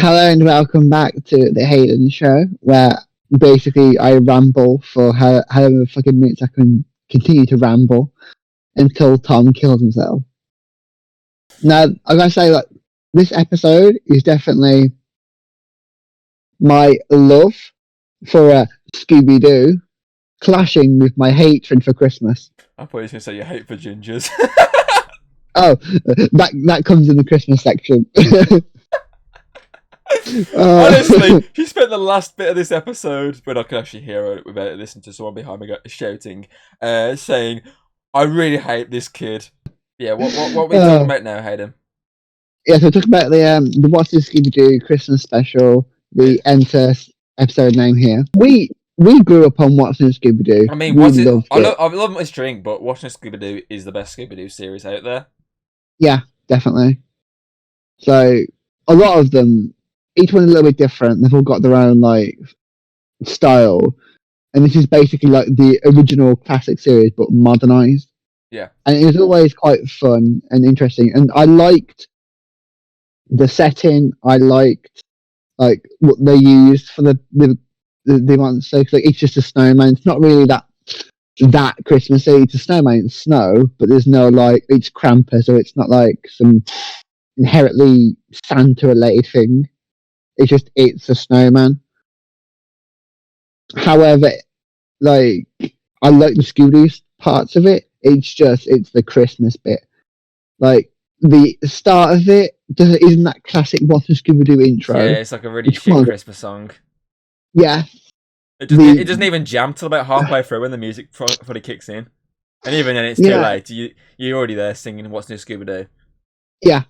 Hello and welcome back to the Hayden show, where basically I ramble for however fucking minutes I can continue to ramble until Tom kills himself. Now, I gotta say, like, this episode is definitely my love for Scooby-Doo clashing with my hatred for Christmas. I thought you were going to say you hate for gingers. Oh, that comes in the Christmas section. Honestly, she spent the last bit of this episode, when I can actually hear it without listening to someone behind me shouting, saying, I really hate this kid. Yeah, what are we talking about now, Hayden? Yeah, so we're talking about the What's This Scooby-Doo Christmas special, the Enter episode name here. We grew up on watching Scooby-Doo. I mean, I love my string, but watching Scooby-Doo is the best Scooby-Doo series out there. Yeah, definitely. So, a lot of them, each one's a little bit different. They've all got their own, like, style. And this is basically like the original classic series, but modernized. Yeah. And it was always quite fun and interesting. And I liked the setting. I liked, like, what they used for the monster. Cause, like, it's just a snowman. It's not really that Christmassy. It's a snowman. It's snow, but there's no, like, it's Krampus, or it's not like some inherently Santa related thing. It's a snowman. However, like, I like the Scooby-Doo parts of it. It's the Christmas bit. Like, the start of it isn't that classic What's the Scooby-Doo intro. Yeah, it's like a really shit Christmas song. Yeah. It doesn't even jam till about halfway through when the music fully kicks in. And even then it's too late. You're already there singing What's New Scooby-Doo. Yeah.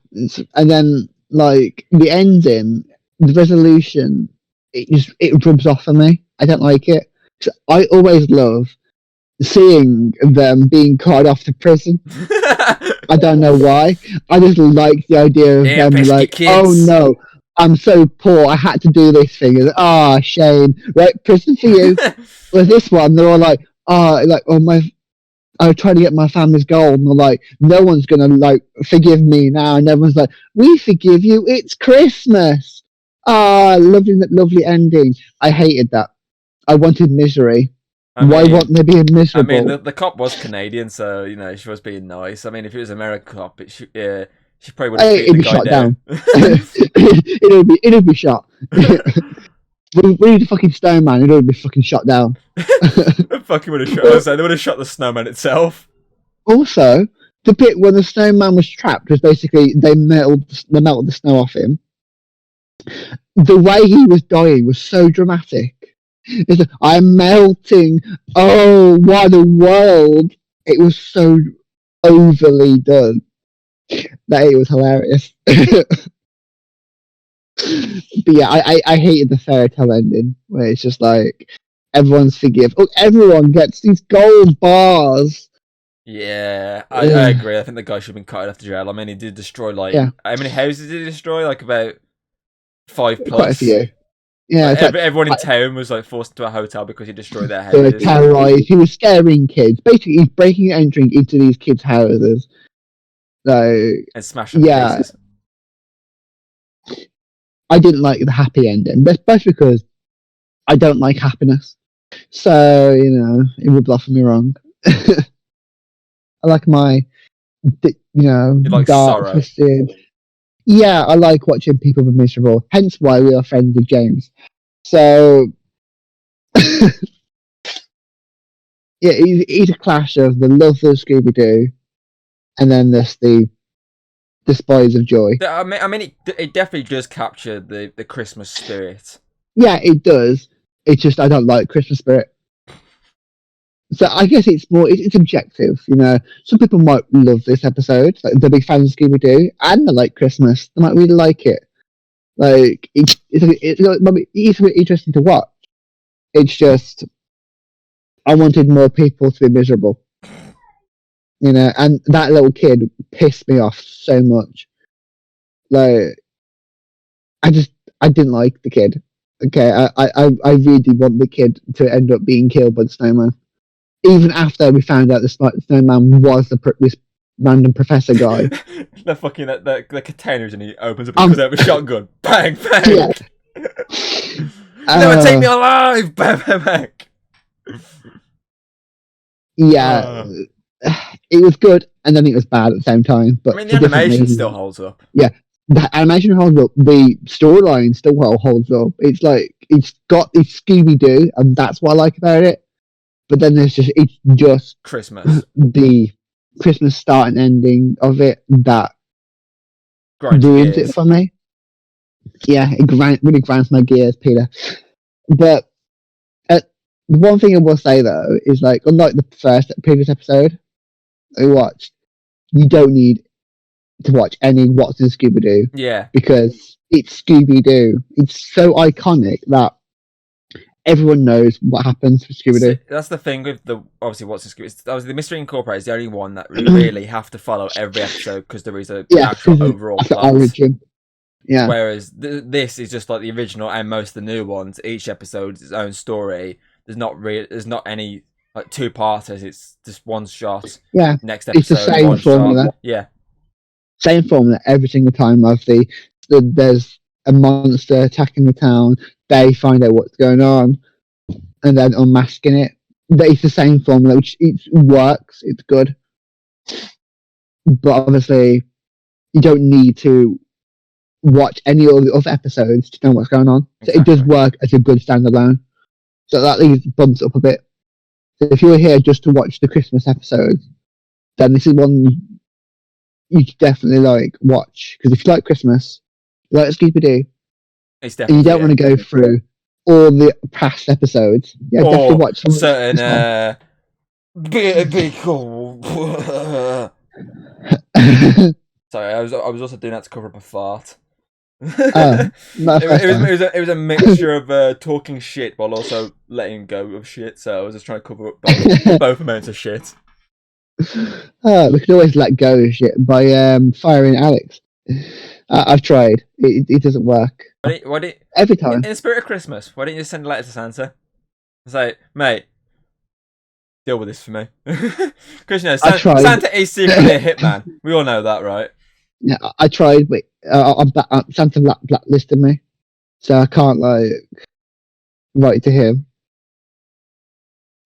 And then, like, the ending, the resolution, it rubs off on me. I don't like it. I always love seeing them being carted off to prison. I don't know why. I just like the idea of them like, kids. Oh no, I'm so poor, I had to do this thing. Shame. Right, prison for you. With this one, they're all like, I try to get my family's gold, and they're like, no one's gonna, like, forgive me now, and everyone's like, we forgive you, it's Christmas. Lovely ending. I hated that. I wanted misery. Why wouldn't they be miserable? I mean, the cop was Canadian, so, you know, she was being nice. I mean, if it was an American cop, she probably would have beaten the guy down. It would be shot. We need a fucking snowman. It would be fucking shot down. Fucking would have shot. They would have shot the snowman itself. Also, the bit when the snowman was trapped was basically they melted the snow off him. The way he was dying was so dramatic. It's like, I'm melting. Oh, what a world! It was so overly done that it was hilarious. But yeah, I hated the fairy tale ending where it's just like everyone's forgive. Oh, everyone gets these gold bars. Yeah, I agree. I think the guy should have been cut off to jail. I mean, he did destroy how many houses did he destroy? Like about 5 plus. Quite a few. Yeah, like everyone in town was like forced into a hotel because he destroyed their they houses. were terrorized. He was scaring kids. Basically, he's breaking and entering into these kids' houses. So and smashing pieces. I didn't like the happy ending, but both because I don't like happiness. So, you know, it rubbed off on me wrong. I like my, dark, twisted. Yeah, I like watching people be miserable. Hence why we are friends with James. So, yeah, it's a clash of the love of Scooby-Doo and then the despise of joy. I mean, it definitely does capture the Christmas spirit. Yeah, it does. It's just I don't like Christmas spirit. So I guess it's more, it's objective, you know. Some people might love this episode, like they're big fans of Scooby-Doo, and they like Christmas. They might really like it. Like, it's interesting to watch. It's just, I wanted more people to be miserable. You know, and that little kid pissed me off so much. Like, I didn't like the kid. Okay, I really want the kid to end up being killed by the snowman. Even after we found out the snowman was this random professor guy. The fucking the containers, and he opens up and comes out with a shotgun. Bang, bang. Yeah. Never take me alive. Bang, bang, bang. Yeah, it was good, and then it was bad at the same time. But I mean, the animation still holds up. Yeah, the animation holds up. The storyline still holds up. It's like it's Scooby-Doo, and that's what I like about it. But then it's just Christmas. The Christmas start and ending of it that ruins it for me. Yeah, it really grinds my gears, Peter. But the one thing I will say though is, like, unlike the previous episode I watched, you don't need to watch any What's in Scooby-Doo. Yeah. Because it's Scooby-Doo. It's so iconic that everyone knows what happens with Scooby-Doo. That's the thing with obviously What's in Scooby-Doo. Obviously, the Mystery Incorporated is the only one that you really have to follow every episode because there is an actual overall plot. Origin. Yeah. Whereas this is just like the original and most of the new ones. Each episode is its own story. There's not any like two-parters. It's just one shot. Yeah. Next episode, it's the same formula. Shot. Yeah. Same formula every single time. There's a monster attacking the town. They find out what's going on, and then unmasking it. It's the same formula, which it works. It's good, but obviously, you don't need to watch any of the other episodes to know what's going on. So it does work as a good standalone. So that leaves bumps up a bit. So if you're here just to watch the Christmas episodes, then this is one you should definitely watch, because if you like Christmas, you like Scooby-Doo, and you don't want to go through all the past episodes, definitely watch some certain be cool. Sorry, I was also doing that to cover up a fart. It was a mixture of talking shit while also letting go of shit, so I was just trying to cover up both amounts of shit. We could always let go of shit by firing Alex. I've tried. It doesn't work. Every time. In the spirit of Christmas, why don't you send a letter to Santa? Say, mate, deal with this for me. Because Santa is secretly a hitman. We all know that, right? Yeah, I tried, but Santa blacklisted me, so I can't write to him.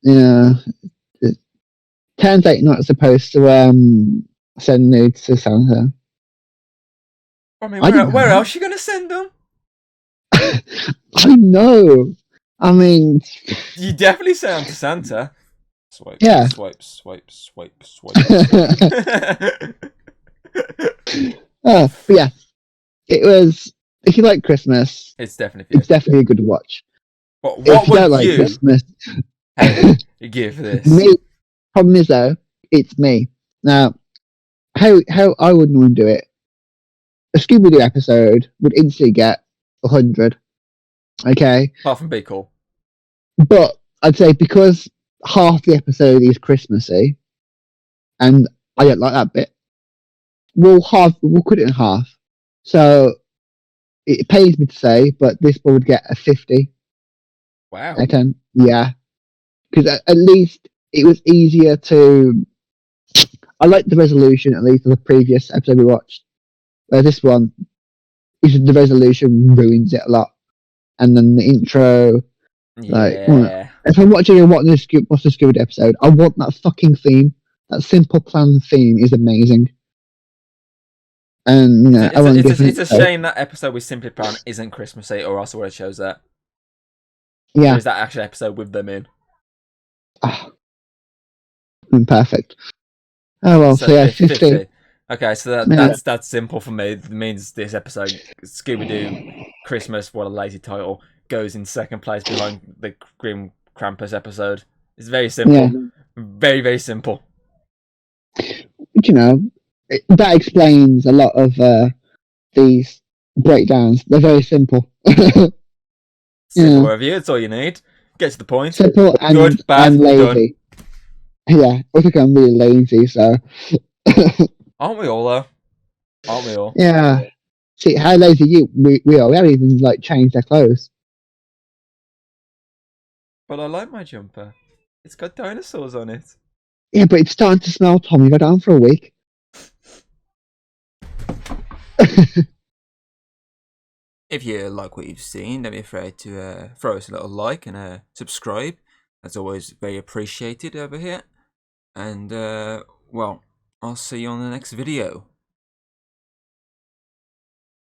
Yeah. Turns out you're not supposed to send nudes to Santa. I mean, where else are you going to send them? I know. I mean, you definitely send them to Santa. Swipe, yeah. Swipe. But yeah, it was. If you like Christmas, it's definitely a good watch. But what if you don't like Christmas, give this? Me, problem is though, it's me. Now, how I would normally do it, a Scooby-Doo episode would instantly get 100. Okay. Apart from Be Cool. But I'd say because half the episode is Christmassy, and I don't like that bit, we'll cut it in half. So it pains me to say, but this one would get a 50. Wow. 10. Yeah. Because at least it was easier to. I like the resolution, at least, of the previous episode we watched. This one, the resolution ruins it a lot. And then the intro. Yeah. If I'm watching What's the Scooby-Doo episode, I want that fucking theme. That Simple Plan theme is amazing. And it's a shame that episode with Simply Plan isn't Christmassy, or else I would have chose that. Yeah. Or is that actually episode with them in? Perfect. Oh well, so yeah, 50. Okay, so that's simple for me. It means this episode, Scooby-Doo Christmas, what a lazy title, goes in second place behind the Grim Krampus episode. It's very simple. Yeah. Very, very simple. That explains a lot of these breakdowns. They're very simple. Simple review, that's all you need. Get to the point. Simple and, good, bad, and lazy. Yeah, I think I'm really lazy, so. Aren't we all, though? Aren't we all? Yeah. See, how lazy we are. We haven't even, changed our clothes. But I like my jumper. It's got dinosaurs on it. Yeah, but it's starting to smell, Tom. You've had it on for a week. If you like what you've seen, don't be afraid to throw us a little like and subscribe. That's always very appreciated over here. And, well, I'll see you on the next video.